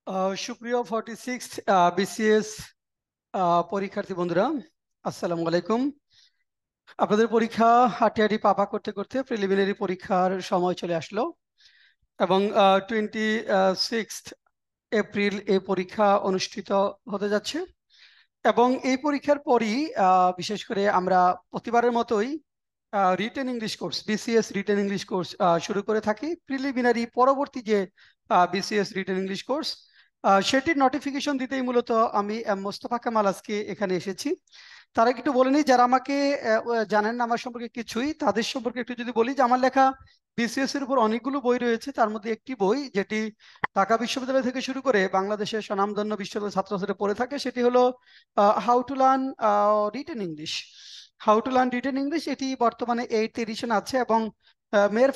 সুপ্রিয় 46 বিসিএস পরীক্ষার্থী বন্ধুরা, আসসালামু আলাইকুম। আপনাদের পরীক্ষা হাঁটিহাঁটি পাপা করতে করতে প্রিলিমিনারি পরীক্ষার সময় চলে আসলো এবং 26 এপ্রিল এই পরীক্ষা অনুষ্ঠিত হতে যাচ্ছে। এবং এই পরীক্ষার পরই বিশেষ করে আমরা প্রতিবারের মতোই written English course, BCS written English course শুরু করে থাকি। প্রিলিমিনারি পরবর্তী যে বিসিএস রিটেন ইংলিশ কোর্স, সেটির নোটিফিকেশন দিতেই মূলত আমি মোস্তফা কামাল আজকে এখানে এসেছি। তারা একটু বলে নিই, যারা আমাকে জানেন না আমার সম্পর্কে কিছুই, তাদের সম্পর্কে একটু যদি বলি যে আমার লেখা বিসিএস এর উপর অনেকগুলো বই রয়েছে। তার মধ্যে একটি বই যেটি ঢাকা বিশ্ববিদ্যালয় থেকে শুরু করে বাংলাদেশের স্বনামধন্য বিশ্ববিদ্যালয়ের ছাত্রছাত্রীরা পড়ে থাকে, সেটি হলো how to learn written English. How to learn written English এটি বর্তমানে 8th এডিশন আছে এবং মের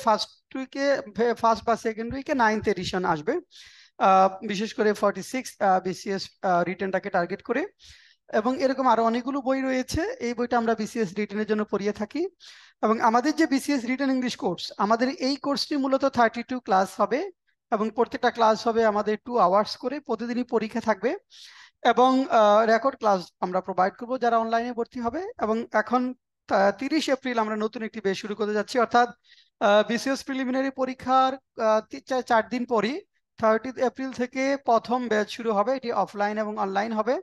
ফার্স্ট বা সেকেন্ড উইকে 9th এডিশন আসবে। বিশেষ করে 46 বিসিএস রিটেনটাকে টার্গেট করে। এবং এরকম আরো অনেকগুলো বই রয়েছে। এই বইটা আমরা বিসিএস রিটেনের জন্য পড়িয়ে থাকি। এবং আমাদের যে বিসিএস রিটেন ইংলিশ কোর্স, আমাদের এই কোর্সটি মূলত 32 ক্লাস হবে এবং প্রত্যেকটা ক্লাস হবে আমাদের 2 আওয়ার্স করে। প্রতিদিনই পরীক্ষা থাকবে এবং রেকর্ড ক্লাস আমরা প্রোভাইড করব যারা অনলাইনে ভর্তি হবে। এবং এখন 30 এপ্রিল আমরা নতুন একটি ব্যাচ শুরু করতে যাচ্ছি, অর্থাৎ বিসিএস প্রিলিমিনারি পরীক্ষার 4 দিন পরই 30 এপ্রিল থেকে প্রথম ব্যাচ শুরু হবে। এটি অফলাইন এবং অনলাইন হবে।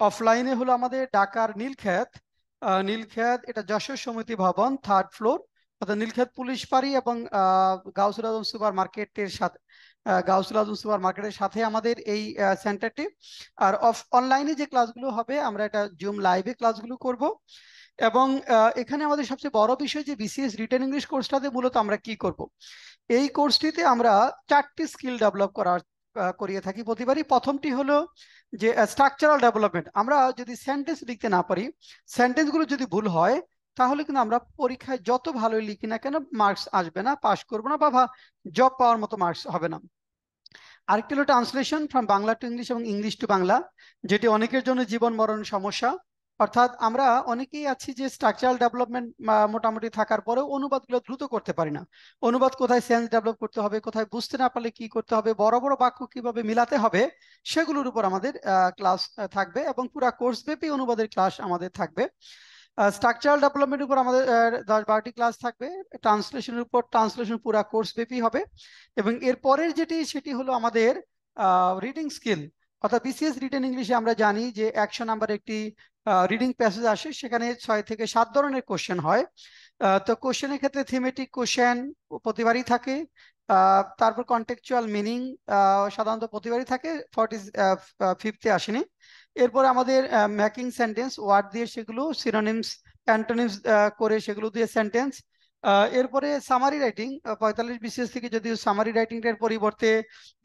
অফলাইনে হলো আমাদের ঢাকার নীলক্ষেত, এটা যশোর সমিতি ভবন 3rd ফ্লোর, অর্থাৎ নীলক্ষেত পুলিশ ফাঁড়ি এবং গাউসুল আজম সুপার মার্কেটের সাথে, আমাদের এই সেন্টারটি। আর অনলাইনে যে ক্লাসগুলো হবে আমরা এটা জুম লাইভে ক্লাসগুলো করব। এবং এখানে আমাদের সবচেয়ে বড় বিষয় যে বিসিএস রিটেন ইংলিশ কোর্সটাতে মূলত আমরা কি করব। এই কোর্সটিতে আমরা 4টি স্কিল ডেভেলপ করিয়ে থাকি প্রতিবারই। প্রথমটি হলো যে স্ট্রাকচারাল ডেভেলপমেন্ট। আমরা যদি সেন্টেন্স লিখতে না পারি, সেন্টেন্সগুলো যদি ভুল হয়, তাহলে কিন্তু আমরা পরীক্ষায় যত ভালোই লিখি না কেন মার্কস আসবে না, পাস করবো না, বা জব পাওয়ার মতো মার্কস হবে না। আরেকটি হলো translation from Bangla to English এবং ইংলিশ টু বাংলা, যেটি অনেকের জন্য জীবন মরণ সমস্যা। অর্থাৎ আমরা অনেকেই আছি যে স্ট্রাকচারাল ডেভেলপমেন্ট মোটামুটি থাকার পরেও অনুবাদগুলো দ্রুত করতে পারি না। অনুবাদ কোথায় সেন্স ডেভেলপ করতে হবে, কোথায় বুঝতে না পারলে কি করতে হবে, বড় বড় বাক্য কিভাবে মিলাতে হবে, সেগুলোর উপর আমাদের ক্লাস থাকবে এবং পুরো কোর্স ব্যাপী অনুবাদের ক্লাস আমাদের থাকবে। স্ট্রাকচারাল ডেভেলপমেন্টের উপর আমাদের 10-12টি ক্লাস থাকবে। ট্রান্সলেশনের উপর ট্রান্সলেশন পুরো কোর্স ব্যাপী হবে। এবং এর পরের সেটি হলো আমাদের রিডিং স্কিল। অর্থাৎ বিসিএস রিটেন ইংলিশে আমরা জানি যে 100 নাম্বার একটি রিডিং প্যাসেজ আসে, সেখানে 6 থেকে 7 ধরনের কোশ্চেন হয়। তো কোশ্চেনের ক্ষেত্রে থিমেটিক কোশ্চেন প্রতিবারই থাকে। তারপর কন্টেকচুয়াল মিনিং সাধারণত প্রতিবারই থাকে, 45th আসেনি। এরপরে আমাদের মেকিং সেন্টেন্স, ওয়ার্ড দিয়ে সেগুলো সিনোনিমস অ্যান্টোনিমস করে সেগুলো দিয়ে সেন্টেন্স। এরপরে সামারি রাইটিং, 45 বিসিএস থেকে যদিও সামারি রাইটিংটার পরিবর্তে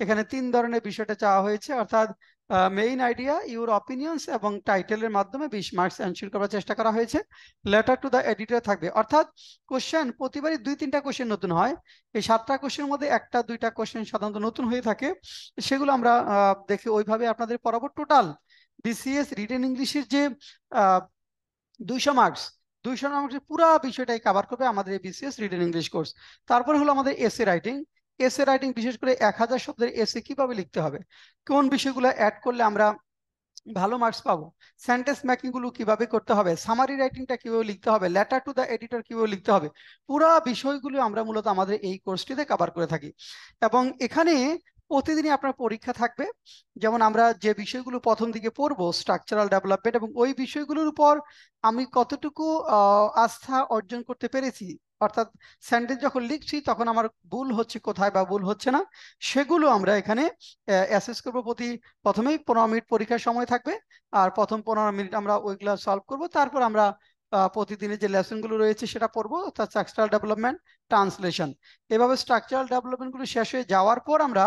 এখানে 3 ধরনের বিষয়টা চাওয়া হয়েছে, অর্থাৎ মেইন আইডিয়া, ইউর অপিনিয়ন্স এবং টাইটেলের মাধ্যমে 20 মার্কস এনশিওর করার চেষ্টা করা হয়েছে। লেটার টু দ্য এডিটর থাকবে, অর্থাৎ কোশ্চেন প্রতিবারই 2-3টা কোশ্চেন নতুন হয়। এই 7টা কোশ্চেনের মধ্যে 1-2টা কোশ্চেন সাধারণত নতুন হয়ে থাকে। সেগুলো আমরা দেখে ওইভাবে আপনাদের পড়াবো। টোটাল বিসিএস রিটেন ইংলিশের যে 200 মার্কস, 200 মার্কসের পুরো বিষয়টাই কভার করবে আমাদের এই বিসিএস রিটেন ইংলিশ কোর্স। তারপরে হলো আমাদের এসে রাইটিং। এসে রাইটিং বিশেষ করে 1000 শব্দের এসে কিভাবে লিখতে হবে, কোন বিষয়গুলো অ্যাড করলে আমরা ভালো মার্কস পাবো, সেন্টেন্স মেকিং গুলো কিভাবে করতে হবে, সামারি রাইটিংটা কিভাবে লিখতে হবে, লেটার টু দ্য এডিটর কিভাবে লিখতে হবে, পুরা বিষয়গুলো আমরা মূলত আমাদের এই কোর্সটিতে কভার করে থাকি। এবং এখানে প্রতিদিনই আপনার পরীক্ষা থাকবে। যেমন আমরা যে বিষয়গুলো প্রথম দিকে পড়বো স্ট্রাকচারাল ডেভেলপমেন্ট, এবং ওই বিষয়গুলোর উপর আমি কতটুকু আস্থা অর্জন করতে পেরেছি, অর্থাৎ সেন্টেন্স যখন লিখছি তখন আমার ভুল হচ্ছে কোথায় বা ভুল হচ্ছে না, সেগুলো আমরা এখানে অ্যাসেস করবো। প্রথমেই 15 মিনিট পরীক্ষার সময় থাকবে, আর প্রথম 15 মিনিট আমরা ওইগুলো সলভ করব। তারপর আমরা প্রতিদিনের যে লেসনগুলো রয়েছে সেটা পড়বো, অর্থাৎ স্ট্রাকচারাল ডেভেলপমেন্ট, ট্রান্সলেশন। এভাবে স্ট্রাকচারাল ডেভেলপমেন্ট গুলো শেষ হয়ে যাওয়ার পর আমরা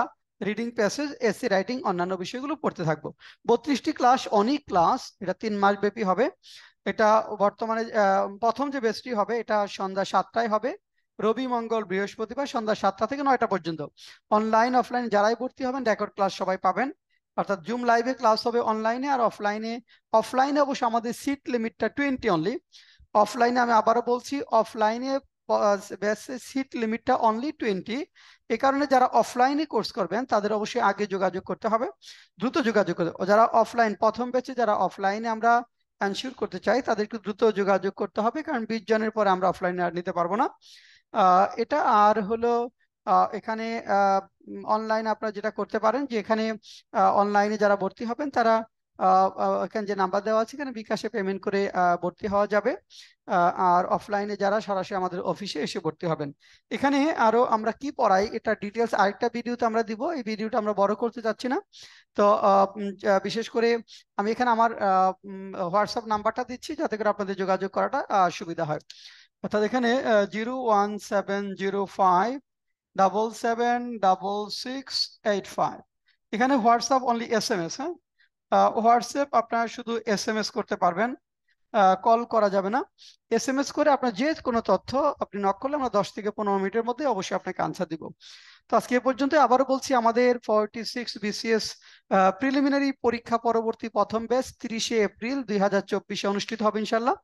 রিডিং প্যাসেজ, এসে রাইটিং, অন্যান্য বিষয়গুলো পড়তে থাকবো। 32টি ক্লাস, অনেক ক্লাস, এটা 3 মাস ব্যাপী হবে। এটা বর্তমানে প্রথম যে ব্যাচটি হবে এটা সন্ধ্যা 7টায় হবে, রবি মঙ্গল বৃহস্পতিবার সন্ধ্যা 7টা থেকে 9টা পর্যন্ত। অনলাইন অফলাইন যারাই ভর্তি হবেন রেকর্ড ক্লাস সবাই পাবেন, অর্থাৎ জুম লাইভে ক্লাস হবে অনলাইনে আর অফলাইনে। অফলাইনে অবশ্য আমাদের সিট লিমিটটা 20 অনলি। অফলাইনে আমি আবারও বলছি, অফলাইনে ব্যাচের সিট লিমিটটা অনলি 20। এ কারণে যারা অফলাইনে কোর্স করবেন তাদের অবশ্যই আগে যোগাযোগ করতে হবে, দ্রুত যোগাযোগ করতে। যারা অফলাইন প্রথম ব্যাচে যারা অফলাইনে আমরা এনশিওর করতে চাই তাদের একটু দ্রুত যোগাযোগ করতে হবে, কারণ 20 জনের পরে আমরা অফলাইনে আর নিতে পারবো না। এটা আর হলো এখানে অনলাইন আপনারা যেটা করতে পারেন যে এখানে অনলাইনে যারা ভর্তি হবেন তারা এখানে যে নাম্বার দেওয়া আছে এখানে বিকাশে পেমেন্ট করে ভর্তি হওয়া যাবে। আর অফলাইনে যারা সরাসরি আমাদের অফিসে এসে ভর্তি হবেন। এখানে আরো আমরা কি পড়াই এটা ডিটেলস আরেকটা ভিডিওতে আমরা দিব, এই ভিডিওটা আমরা বড় করতে যাচ্ছি না। তো বিশেষ করে আমি এখানে আমার হোয়াটসঅ্যাপ নাম্বারটা দিচ্ছি যাতে করে আপনাদের যোগাযোগ করাটা সুবিধা হয়। অর্থাৎ এখানে 01705776685। এখানে হোয়াটসঅ্যাপ অনলি SMS। হ্যাঁ, হোয়াটসঅ্যাপ আপনারা শুধু SMS করতে পারবেন, কল করা যাবে না। SMS করে আপনার যে কোনো তথ্য আপনি নক করলে আমরা 10 থেকে 15 মিনিটের মধ্যে অবশ্যই আপনাকে আনসার দিব। তো আজকে এ পর্যন্ত। আবারও বলছি আমাদের 46 BCS প্রিলিমিনারি পরীক্ষা পরবর্তী প্রথম ব্যাচ 30 এপ্রিল 2024 অনুষ্ঠিত হবে ইনশাল্লাহ,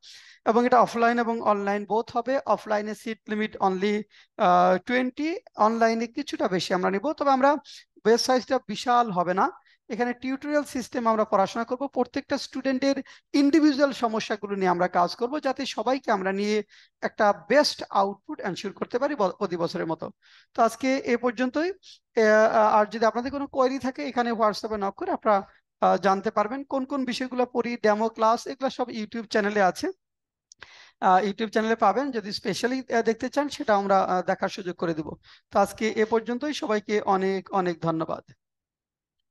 এবং এটা অফলাইন এবং অনলাইন বোথ হবে। অফলাইনে সিট লিমিট অনলি 20, অনলাইনে কিছুটা বেশি আমরা নিব, তবে আমরা বেস সাইজটা বিশাল হবে না। এখানে টিউটোরিয়াল সিস্টেম আমরা পড়াশোনা করব, প্রত্যেকটা স্টুডেন্টের ইন্ডিভিজুয়াল সমস্যাগুলো নিয়ে আমরা কাজ করব যাতে সবাইকে আমরা নিয়ে একটা বেস্ট আউটপুট এনশিওর করতে পারি প্রতি বছরের মতো। তো আজকে এ পর্যন্তই। আর যদি আপনাদের কোনো কোয়েরি থাকে এখানে হোয়াটসঅ্যাপে নক করে আপনারা জানতে পারবেন। কোন কোন বিষয়গুলো পড়ি, ডেমো ক্লাস, এগুলো সব ইউটিউব চ্যানেলে আছে, ইউটিউব চ্যানেলে পাবেন। যদি স্পেশালি দেখতে চান সেটা আমরা দেখার সুযোগ করে দিব। তো আজকে এ পর্যন্তই, সবাইকে অনেক অনেক ধন্যবাদ।